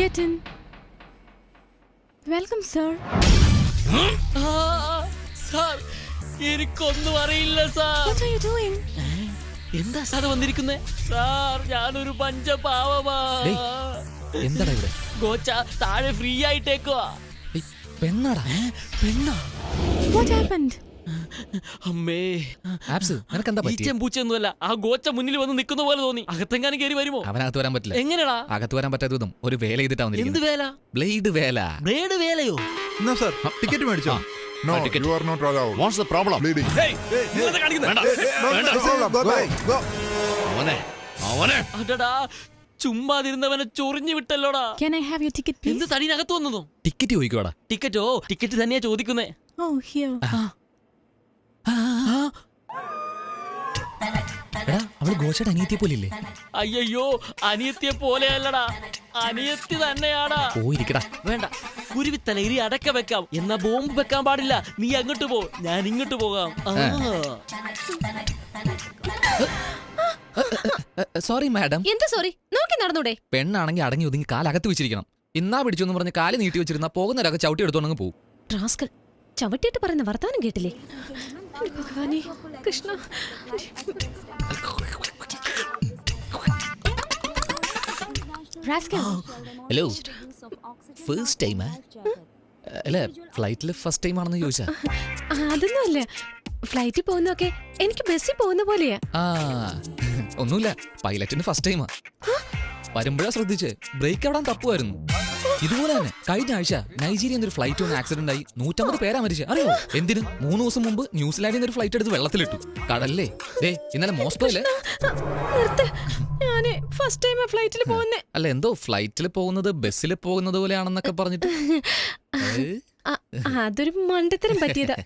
Get in. Welcome, sir. Sir എനിക്കൊന്നും അറിയില്ല sir. What are you doing? എന്താ sir വന്നിരിക്കുന്നേ? Sir ഞാനൊരു പഞ്ചപാവമാ. എന്താടാ ഇവിടെ? ഗോച്ച താഴെ ഫ്രീ ആയിട്ടേക്കുവാ. പെണ്ണാടാ? പെണ്ണാ? What happened? അമ്മേ, ആപ്സ് നിനക്കെന്താ പറ്റി? പൂച്ചയൊന്നുമല്ല, ആ ഗോച്ച മുന്നിൽ വന്ന് നിൽക്കുന്ന പോലെ തോന്നി. അകത്തെങ്ങാനും കയറി വരുമോ? അവനകത്ത് വരാൻ പറ്റില്ല. എങ്ങനെടാ അകത്ത് വരാൻ പറ്റാത്തതും ഒരു വേല ചെയ്തിട്ടാ എന്ത് വന്നിരിക്കുന്നത്. വേല? ബ്ലേഡ് വേല. ബ്ലേഡ് വേലയോ? No sir, ticket മേടിച്ചോ? No, ticket. you are not allowed. What's the problem? Bleeding. അവനെ അടടാ, ചുമ്മാതിരുന്നവനെ ചൊറിഞ്ഞു വിട്ടല്ലോടാ. Can I have your ticket, please? എന്ത് തടിനകത്ത് വന്നതോ? ടിക്കറ്റ് ചോദിക്കുവാടാ. ടിക്കറ്റോ? ടിക്കറ്റ് തന്നെയാ ചോദിക്കുന്നേ. Oh, here. എടാ അവള് ഗോച്ചയുടെ അനിയത്തിയെ പോലില്ലേ? അയ്യോ, അനിയത്തിയെ പോലെയല്ലടാ, അനിയത്തി തന്നെയാടാ. പോയിരിക്കടാ. വേണ്ട, കുരുവിത്തലയിൽ അടക്ക വെക്കാം, എന്നാ ബോംബ് വെക്കാൻ പാടില്ല. നീ അങ്ങോട്ട് പോ, ഞാൻ ഇങ്ങോട്ട് പോകാം. Sorry madam. എന്താ സോറി? നോക്കി നടന്നൂടെ? പെണ്ണാണെങ്കിൽ അടങ്ങി ഒതുങ്ങി കാലകത്ത് വെച്ചിരിക്കണം. ഇന്നാ പിടിച്ചു എന്ന് പറഞ്ഞ് കാല് നീട്ടി വെച്ചിരുന്ന പോകുന്നവരൊക്കെ ചവിട്ടി എടുത്തോണ്ടങ്ങ് പോകും. റാസ്കൽ, ചവിട്ടിയിട്ട് പറയുന്ന വർത്താനം കേട്ടില്ലേ? ഭഗവാനേ കൃഷ്ണ. റാസ്കൽ. ഹലോ, ഫസ്റ്റ് ടൈമാ? അല്ല, ഫ്ലൈറ്റിൽ ഫസ്റ്റ് ടൈം ആണെന്ന് ചോദിച്ചാ? അതൊന്നുമല്ല, ഫ്ലൈറ്റിൽ പോകുന്നൊക്കെ എനിക്ക് ബസ്സിൽ പോകുന്ന പോലെയാ. ഒന്നുമില്ല, പൈലറ്റിന് ഫസ്റ്റ് ടൈമാ. വരുമ്പോഴാ ശ്രദ്ധിച്ച് ബ്രേക്ക് എവിടാൻ തപ്പുമായിരുന്നു. ഇതുപോലെ തന്നെ കഴിഞ്ഞ ആഴ്ച നൈജീരിയയിൽ ഒരു ഫ്ലൈറ്റ് ഒന്ന് ആക്സിഡന്റ് ആയി 150 പേരാ മരിച്ചു. അറിയോ എന്തിന്? 3 ദിവസം മുമ്പ് ന്യൂസിലാൻഡിൽ നിന്ന് ഒരു ഫ്ലൈറ്റ് എടുത്ത് വെള്ളത്തിലിട്ടു. കടലിലെ ഇന്നലെ മോസ്കോയിലെ. ഞാന് ഫസ്റ്റ് ടൈം ഫ്ലൈറ്റിൽ പോകുന്നേ. അല്ല, എന്തോ ഫ്ലൈറ്റിൽ പോകുന്നത് ബസ്സിൽ പോകുന്നത് പോലെയാണെന്നൊക്കെ പറഞ്ഞിട്ട് അതൊരു മണ്ടത്തരം പറ്റിയതാ.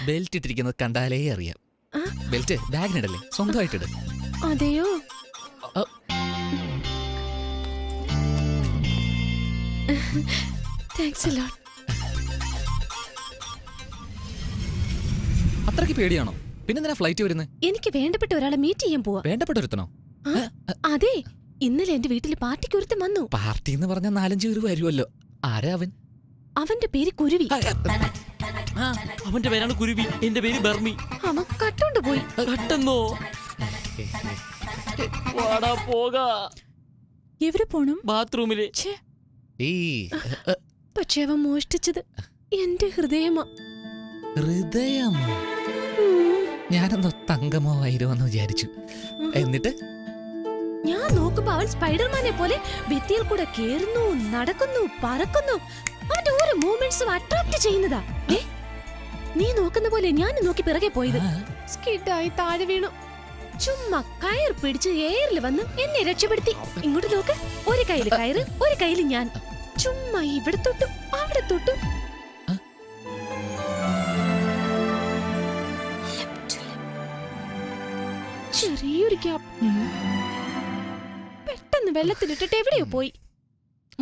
ബെൽറ്റ് ഇട്ടിരിക്കുന്നത് കണ്ടാലേ അറിയാം. ബെൽറ്റ് ബാഗിനിടല്ലേ, സ്വന്തമായിട്ടിട്. അതെയോ? Thanks a lot. അത്രയ്ക്ക് പേടിയാണോ? പിന്നെന്തിനാ ഫ്ലൈറ്റ് വരുന്നത്? എനിക്ക് വേണ്ടപ്പെട്ട ഒരാളെ മീറ്റ് ചെയ്യാൻ പോവാ. വേണ്ടപ്പെട്ടൊരുത്തനോ? അതെ, ഇന്നലെ എന്റെ വീട്ടിൽ പാർട്ടിക്ക് ഒരുത്തൻ വന്നു. പാർട്ടി എന്ന് പറഞ്ഞാൽ 4-5 പേര് വരുമല്ലോ. ആരാ അവൻ? അവന്റെ പേര് കുരുവി. അവന്റെ പേരാണ് കുരുവി, എന്റെ പേര് ബർമി. അവൻ കട്ടോണ്ട് പോയി. കട്ടെന്നോ? വാടാ പോകാ. എവിടെ പോണം? ബാത്റൂമില്. പക്ഷെ അവൻ മോഷ്ടിച്ചത് എന്റെ ഹൃദയമാ. ഹൃദയമോ? ഞാനെന്തോ തങ്കമോ വൈരമോ എന്ന് വിചാരിച്ചു. എന്നിട്ട് ഞാൻ നോക്കുമ്പോ അവൻ സ്പൈഡർമാനെ പോലെ ഭിത്തിയിൽ കൂടെ കേറുന്നു, നടക്കുന്നു, പറക്കുന്നു. അവന്റെ ഓരോ മൂവ്മെന്റ്സും അട്രാക്ട് ചെയ്യുന്നതാ. നീ നോക്കുന്ന പോലെ ഞാൻ നോക്കി പിറകെ പോയത്. സ്കിഡായി താഴെ വീണു. ചുമ്മാ കയർ പിടിച്ച് എയറിൽ വന്ന് എന്നെ രക്ഷപ്പെടുത്തി. ഇങ്ങോട്ട് നോക്ക്, ഒരു കയ്യില് കയറ്, ഒരു കയ്യില് ഞാൻ. ചുമ്മാ ഇവിടെ തൊട്ടു അവിടെ തൊട്ടു. ചെറിയൊരു ഗ്യാപ്പ്. പെട്ടെന്ന് വെള്ളത്തിലിട്ടിട്ട് എവിടെയോ പോയി.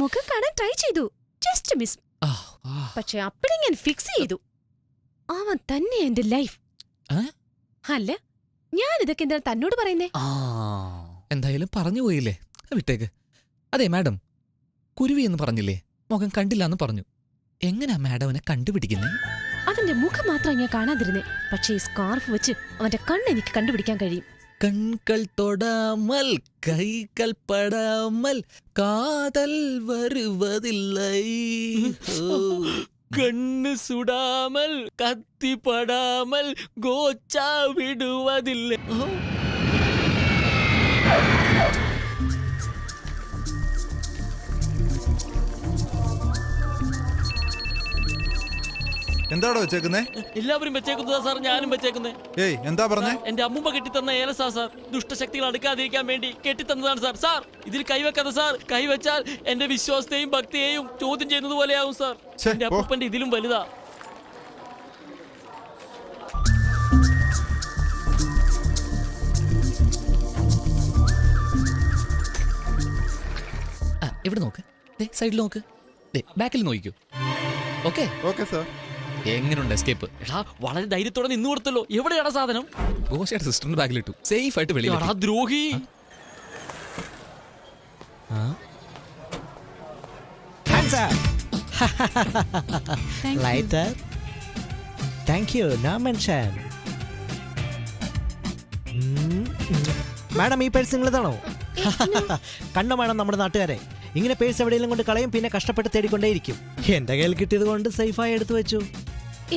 മുഖം കാണാൻ ട്രൈ ചെയ്തു, ജസ്റ്റ് മിസ്. പക്ഷെ അപ്പഴേ ഞാൻ ഫിക്സ് ചെയ്തു, അവൻ തന്നെ എന്റെ ലൈഫ്. അല്ല, ഞാൻ ഇതൊക്കെ എന്താ തന്നോട് പറയുന്നേ? എന്തായാലും പറഞ്ഞു പോയില്ലേ, വിട്ടേക്ക്. അതെ മാഡം, കുരുവി എന്ന് പറഞ്ഞില്ലേ, മുഖം കണ്ടില്ല എന്ന് പറഞ്ഞു. എങ്ങനെയാ മാഡം അവനെ കണ്ടുപിടിക്കുന്നേ? അവന്റെ മുഖം മാത്രം ഞാൻ കാണാതിരുന്നേ, പക്ഷേ ഈ സ്കാർഫ് വെച്ച് അവന്റെ കണ്ണ് എനിക്ക് കണ്ടുപിടിക്കാൻ കഴിയും. കൺകൾ തൊടാമൽ കൈകൾ പടാമൽ കാതൽ വരുവതില്ലേ. കണ്ണ് സുടാമൽ കത്തിപ്പടാമൽ ഗോച്ച വിടുവതില്ല. എന്താടോ വെച്ചേക്കുന്നേ? എല്ലാവരും വെച്ചേക്കുന്നതാ സാർ, ഞാനും വെച്ചേക്കുന്നേ. ഏയ് എന്താ പറഞ്ഞേ? എന്റെ അമ്മൂമ്മ കെട്ടിത്തന്ന ഏലസാ സാർ. ദുഷ്ടശക്തികൾ അടുക്കാതിരിക്കാൻ വേണ്ടി കെട്ടിത്തന്നതാണ് സാർ. സാർ ഇതിൽ കൈവെക്കാതെ സാർ, കൈവച്ചാൽ എന്റെ വിശ്വാസത്തെയും ഭക്തിയെയും ചോദ്യം ചെയ്യുന്നത് പോലെയാവും സാർ. എന്റെ അപ്പൂപ്പന്റെ ഇതിലും വലുതാ. ഇവിടെ നോക്ക്, സൈഡിൽ നോക്ക്, ബാക്കിൽ നോക്കിക്കോ. Okay okay sir. എങ്ങനെയുണ്ട് എസ്കേപ്പ്? എടാ വളരെ ധൈര്യത്തോടെ നിന്ന് കൊടുത്തല്ലോ. എവിടെയാണ് സാധനം? ഗോശയുടെ സിസ്റ്ററിന്റെ ബാഗിലിട്ടു, സേഫ് ആയിട്ട് വെളിയിൽ. എടാ, ദ്രോഹി. sir. Lighter. Thank you. No mention. Madam ഈ പേഴ്സ് നിങ്ങളതാണോ? കണ്ട മാഡം നമ്മുടെ നാട്ടുകാരെ ഇങ്ങനെ പേഴ്സ് എവിടെയെങ്കിലും കൊണ്ട് കളയും, പിന്നെ കഷ്ടപ്പെട്ട് തേടിക്കൊണ്ടേയിരിക്കും. എന്റെ കയ്യിൽ കിട്ടിയത് കൊണ്ട് സേഫായി എടുത്തു വെച്ചു.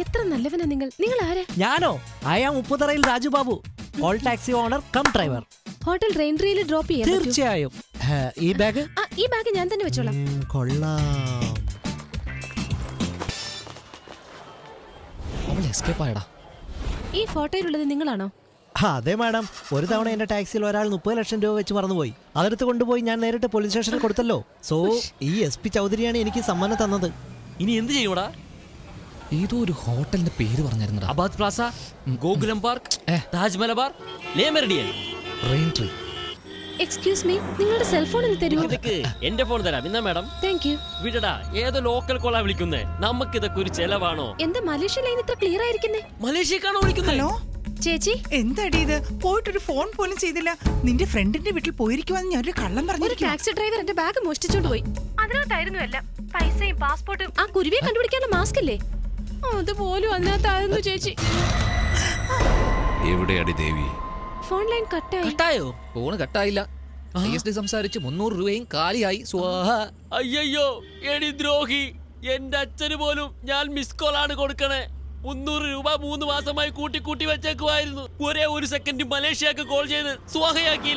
എത്ര നല്ലവനാ നിങ്ങൾ ആരാ? ഞാനോ? ആയാ ഉപ്പുതറയിൽ Raju Babu, all taxi owner cum driver. Hotel റെയിൻട്രിയിൽ ഡ്രോപ്പ് ചെയ്യാൻ പറ്റുമോ? തീർച്ചയായും. ഈ ബാഗ് ഈ ബാഗ് ഞാൻ തന്നെ വെച്ചോളാം. കൊള്ളാം. അവൾ എസ്കേപ്പ് ആയടാ. ഈ ഫോട്ടോയിലുള്ളത് നിങ്ങളാണോ? അതെ മാഡം. ഒരു തവണ എന്റെ ടാക്സിയിൽ ഒരാൾ 30 ലക്ഷം രൂപ വെച്ച് മറന്നുപോയി. അതെടുത്ത് കൊണ്ടുപോയി ഞാൻ നേരിട്ട് പോലീസ് സ്റ്റേഷനിൽ കൊടുത്തല്ലോ. സോ ഈ SP ചൗധരിയാണ് എനിക്ക് സമ്മാനം തന്നത്. ഇനി എന്ത് ചെയ്യൂടാ? ഏതോ ഒരു ഹോട്ടലിന്റെ പേര് പറഞ്ഞിരുന്നടാ. Abad plaza, Gokulam park, Taj Malabar, Le Meridien. Rain Tree. Excuse me, നിങ്ങളുടെ സെൽഫോൺ ഒന്ന് തരുമോ? ഇതൊക്കെ എന്റെ ഫോൺ തരാം. എന്നാ മാഡം? Thank you. വിടടാ, ഏതോ ലോക്കൽ കോളാ വിളിക്കുന്നേ. നമുക്ക് ഇതൊക്കെ ഒരു ചെലവാണോ? എന്താ മലേഷ്യ ലൈൻ ഇത്ര ക്ലിയർ ആയിരിക്കുന്നേ? മലേഷ്യക്കാണോ വിളിക്കുന്നത്? ഹലോ ചേച്ചി, എന്താടി ഇത്? പോയിട്ടൊരു ഫോൺ പോലും ചെയ്തില്ല. നിന്റെ ഫ്രണ്ടിന്റെ വീട്ടിൽ പോയിരിക്കുവാന്ന് ഞാനൊരു കള്ളം ഒരു പറഞ്ഞിരിക്കും. ടാക്സി ഡ്രൈവർ എന്റെ ബാഗ് മോഷ്ടിച്ചോണ്ട് പോയി. അതിനകത്തായിരുന്നു എല്ലാം, പൈസയും പാസ്പോർട്ടും ആ കുരുവിയെ കണ്ടുപിടിക്കാനുള്ള മാസ്ക് അല്ലേ, അതുപോലും അതിനകത്തായിരുന്നു ചേച്ചി. എവിടെയാടി ദേവി? ഫോൺ ലൈൻ കട്ടായി. കട്ടായോ? ഫോണ് കട്ടായില്ല. ISD സംസാരിച്ച് 300 രൂപയും കാലിയായി. സ്വാഹ. അയ്യോ എടി ദ്രോഹി, എന്റെ അച്ഛന് പോലും ഞാൻ മിസ് കോൾ ആണ് കൊടുക്കണേ. 300 രൂപ 3 മാസമായി കൂട്ടി വെച്ചേക്കുമായിരുന്നു. ഒരേ ഒരു സെക്കൻഡ് മലേഷ്യക്ക് കോൾ ചെയ്ത് സ്വാഹയാക്കി.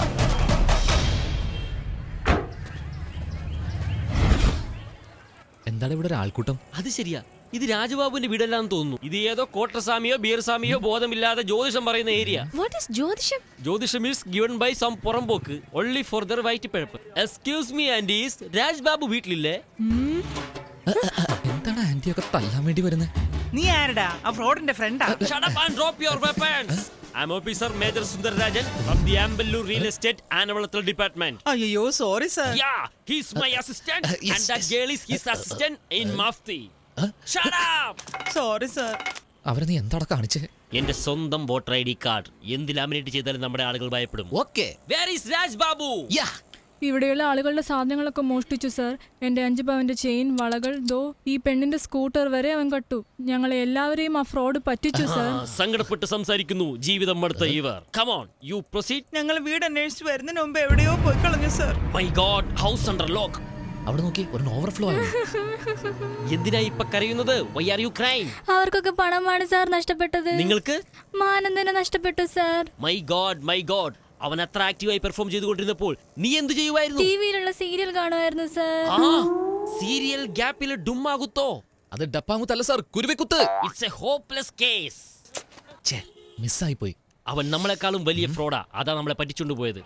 എന്താണ് ഇവിടെ ഒരു ആൾക്കൂട്ടം? അത് ശരിയാ, ഇത് രാജബാബുവിന്റെ വീടല്ലാന്ന് തോന്നുന്നു. ഇത് ഏതോ കോട്ടർസ്വാമിയോ ബീർസ്വാമിയോ ബോധമില്ലാതെ ജ്യോതിഷം പറയുന്ന ഏരിയ. വാട്ട് ഈസ് ജ്യോതിഷം? ജ്യോതിഷം ഈസ് ഗിവൺ ബൈ സം പുറമ്പോക്ക് ഓൺലി ഫോർ ദർ വൈറ്റ് പിഴപ്പ്. എക്സ്ക്യൂസ് മീ ആൻഡീസ്, രാജ്ബാബു വീട്ടിലില്ലേ? എന്താണ് ആന്റിയൊക്കെ തല്ലാൻ വേണ്ടി വരുന്നത്? നീ ആരടാ? ആ ഫ്രോഡിന്റെ ഫ്രണ്ടാ. Shut up and drop your weapons. I'm Officer Major Sundararajan from the Amballur Real Estate Anavalathal Department. അയ്യോ sorry sir. Yeah, he's my assistant yes, and that girl is his assistant in Mafti. Shut up. Sorry sir. അവരെ നീ എന്താടാ കാണിച്ചേ? എന്റെ സ്വന്തം voter ID card എന്ത് laminate ചെയ്താലും നമ്മുടെ ആളുകൾ ഭയപ്പെടും. Okay. Where is Raj Babu? Yeah. ഇവിടെയുള്ള ആളുകളുടെ സാധനങ്ങളൊക്കെ മോഷ്ടിച്ചു സർ. എന്റെ 5 പവന്റെ ചെയിൻ, വളകൾ, ദോ ഈ പെണ്ണിന്റെ സ്കൂട്ടർ വരെ അവൻ കട്ടു. ഞങ്ങളെ എല്ലാവരെയും ആ ഫ്രോഡ് പറ്റിച്ചു സർ. സങ്കടപ്പെട്ട് സംസാരിക്കുന്നു ജീവിതം മടുത്ത ഇവർ. Come on, you proceed. ഞങ്ങൾ വീട് അന്വേഷിച്ച് വരുന്നതിന് മുമ്പ് എവിടെയോ പോയി കളഞ്ഞു sir. My God, house under lock. അവിടെ നോക്കി ഒരു ഓവർഫ്ലോ ആയി. എന്തിനാ ഇപ്പൊ കരയുന്നത്? Why are you crying? അവർക്കൊക്കെ പണമാണ് സാർ നഷ്ടപ്പെട്ടത്. നിങ്ങൾക്ക്? മാനം തന്നെ നഷ്ടപ്പെട്ടു സർ. My God. അവൻ അത്ര ആക്റ്റീവായി പെർഫോം ചെയ്തുകൊണ്ടിരുന്നപ്പോൾ നീ എന്ത് ചെയ്യുമായിരുന്നു? ടിവിയിലുള്ള സീരിയൽ കാണുമായിരുന്നു സർ. സീരിയൽ ഗ്യാപ്പിൽ ഡുമ്മാകുത്തോ? അത് ഡപ്പാങ്കുത്തല്ല സാർ, കുരുവിക്കുത്ത്. It's a hopeless case. ഛേ, മിസ്സായി പോയി. അവൻ നമ്മളെക്കാളും വലിയ ഫ്രോഡാ. അതാ നമ്മളെ പറ്റിച്ചുകൊണ്ട് പോയത്.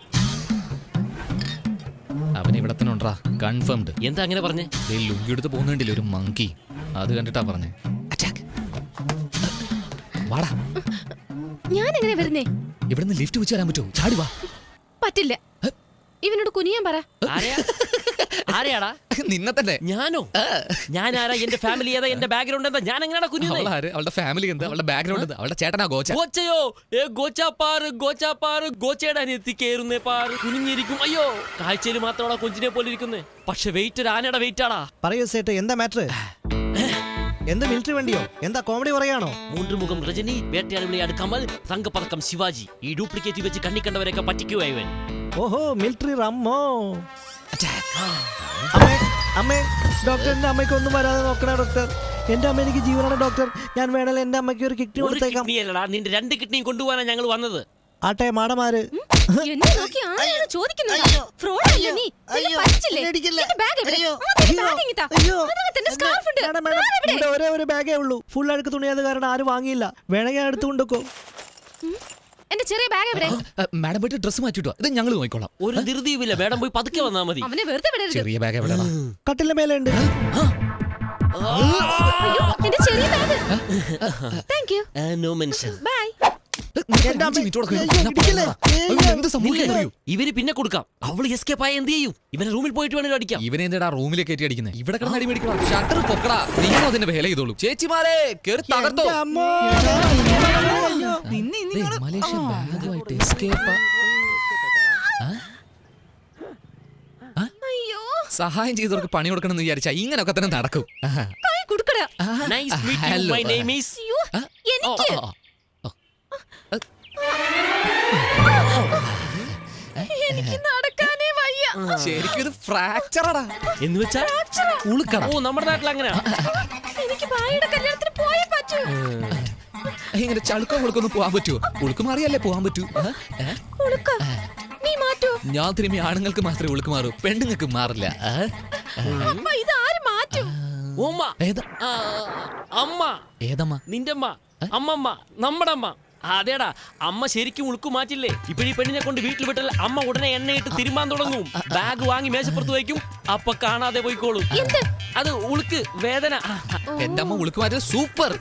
അവൻ ഇവിടെ തന്നെ ഉണ്ടാ, കൺഫേംഡ്. എന്താ അങ്ങനെ പറഞ്ഞേ? ലുങ്കി എടുത്ത് പോകുന്നുണ്ടില്ല ഒരു മങ്കി, അത് കണ്ടിട്ടാ പറഞ്ഞേ. അറ്റാക്ക്. വാടാ. ഞാൻ എങ്ങനെ വരുന്നേ? ഇവിടുന്ന് ലിഫ്റ്റ് വെച്ച് തരാൻ പറ്റുമോ? ചാടി വാ. പറ്റില്ല. ഇവനോട് കുനിയാൻ പറ. ആരെയാടാ? നിന്നെ തന്നെ. ഞാനോ? ഞാനാരാ? എന്റെ ഫാമിലി ഏതാ? എന്റെ ബാക്ക്ഗ്രൗണ്ട് എന്താ? ഞാൻ എങ്ങനെയാ കുനിയുന്നത്? അവളാര്? അവളുടെ ഫാമിലി എന്താ? അവളുടെ ബാക്ക്ഗ്രൗണ്ട് എന്താ? അവളുടെ ചേട്ടനാ ഗോച്ച. ഗോച്ചയോ? ഗോച്ചാപ്പാറ് ഗോച്ചയുടെ അനിയത്തി കേറുന്നേ പാറ്. കുനിഞ്ഞിരിക്കും. അയ്യോ, കാഴ്ചയിൽ മാത്രമാണോ കൊഞ്ചിനെ പോലെ ഇരിക്കുന്നേ? പക്ഷെ വെയിറ്റ് ഒരു ആനയുടെ വെയിറ്റ് ആടാ. പറയൂ സേട്ട്, എന്താ മാറ്റർ? എന്ത് മിലിറ്ററി വണ്ടിയോ? എന്താ കോമഡി പറയാണോ? 3 മുഖം രജനി, വേട്ടയാടി വിളയാട് കമൽ, തങ്കപ്പതക്കം ശിവാജി. ഈ ഡ്യൂപ്ലിക്കേറ്റ് വെച്ച് കണ്ണി കണ്ടവരെയൊക്കെ പറ്റിക്കുവായി ഇവൻ. ഓഹോ, മിലിറ്ററി റമ്മോ. അമ്മേ, ഡോക്ടറിന്റെ അമ്മയ്ക്ക് ഒന്നും വരാതെ നോക്കണ ഡോക്ടർ. എന്റെ അമ്മ എനിക്ക് ജീവനാണ് ഡോക്ടർ. ഞാൻ വേണേൽ എന്റെ അമ്മയ്ക്ക് ഒരു കിഡ്നി കൊടുത്തേക്കാം. കിഡ്നിയല്ലടാ, നിന്റെ 2 കിഡ്നിയും കൊണ്ടുപോകാനാ ഞങ്ങൾ വന്നത്. ആട്ടെ മാടമാര്. എന്നെ നോക്കി ആരാണ് ചോദിക്കുന്നത്? ഫ്രോഡല്ലേ നീ? നിന്നെ പറ്റിച്ചില്ലേ? നിന്റെ ബാഗ് എവിടെ? ആദ്യം ബാഗ് ഇങ്ങ് താ. അതിനകത്ത് എന്റെ സ്കാർഫ് ഉണ്ട്. ഇവിടെ ഒരേ ഒരു ബാഗേ ഉള്ളൂ. ഫുൾ അഴുക്ക് തുണിയത് കാരണം ആരും വാങ്ങിയില്ല. വേണമെങ്കിൽ ഞാൻ എടുത്തു കൊണ്ടുക്കോ. എന്റെ ചെറിയ ബാഗ് എവിടെ? മാഡം പോയിട്ട് ഡ്രസ് മാറ്റിട്ടോ, ഇത് ഞങ്ങൾ നോക്കിക്കോളാം. ഒരു ധൃതിയുമില്ല, മേഡം പോയി പതുക്കെ വന്നാ മതി. അവനെ വെറുതെ വിടരുത്. ചെറിയ ബാഗ് എവിടെയാ? കട്ടിലെ മേലെ ഉണ്ട്. അയ്യോ, എന്റെ ചെറിയ bag. Thank you. No mention. Bye. ഇവന് പിന്നെ കൊടുക്കാം. അവള് എസ്കേപ്പ് ആയ എന്ത് ചെയ്യും? ഇവനെ റൂമിൽ പോയിട്ട് വേണേലും അടിക്കാം. ഇവനെ എന്താ റൂമിൽ കയറ്റി അടിക്കുന്നത്? ഇവിടെ കിടന്ന് അടി മേടിക്കണം. ഷട്ടർ പൊക്കടാ. നീയോ അതിന്റെ വേല ചെയ്തോളൂ. ചേച്ചിമാരെ കേറി തകർത്തോ. Malaysia ബാഗുമായിട്ട് escape. അയ്യോ, സഹായം ചെയ്തവർക്ക് പണി കൊടുക്കണം എന്ന് വിചാരിച്ചാ ഇങ്ങനൊക്കെ തന്നെ നടക്കും. കൈ കൊടുക്കടാ. Nice meet you. Hello. My name is അയ്യോ, എനിക്ക് എനിക്ക് നടക്കാനേ വയ്യ. ശരിക്കും ഇത് ഫ്രാക്ചറാടാ. എന്ന് വെച്ചാ ഉളുക്കട. ഓ നമ്മുടെ നാട്ടിൽ അങ്ങനെ. എനിക്ക് ഭായിയുടെ കല്യാണത്തിന് പോയേ പറ്റൂ. ഇങ്ങനെ ചളുക്കോ ഉളുക്കൊന്നും പോവാൻ പറ്റുമോ? ഉളുക്ക് മാറിയല്ലേ പോവാൻ പറ്റൂ. ഉളുക്ക, നീ മാറ്റൂ. ഞാൻ തിരുമ്പി ആണുങ്ങൾക്ക് മാത്രമേ ഉളുക്ക് മാറൂ, പെണ്ണുങ്ങൾക്ക് മാറില്ല. അമ്മ ഇത് ആര് മാറ്റും? ഓമ്മ ഏതാ ആ, അമ്മ ഏതമ്മ? നിന്റെ അമ്മ അമ്മമ്മ നമ്മുടെ അമ്മ. അതേടാ അമ്മ ശരിക്കും ഉളുക്ക് മാറ്റില്ലേ. ഇപ്പഴീ പെണ്ണിനെ കൊണ്ട് വീട്ടിൽ വിട്ടാൽ അമ്മ ഉടനെ എണ്ണയിട്ട് തിരുമ്പാൻ തുടങ്ങും. ബാഗ് വാങ്ങി മേശപ്പുറത്ത് വയ്ക്കും. അപ്പൊ കാണാതെ പോയിക്കോളും. അത് ഉളുക്ക് വേദന. എന്റെ അമ്മ ഉളുക്ക് മാറ്റിയത് സൂപ്പർ.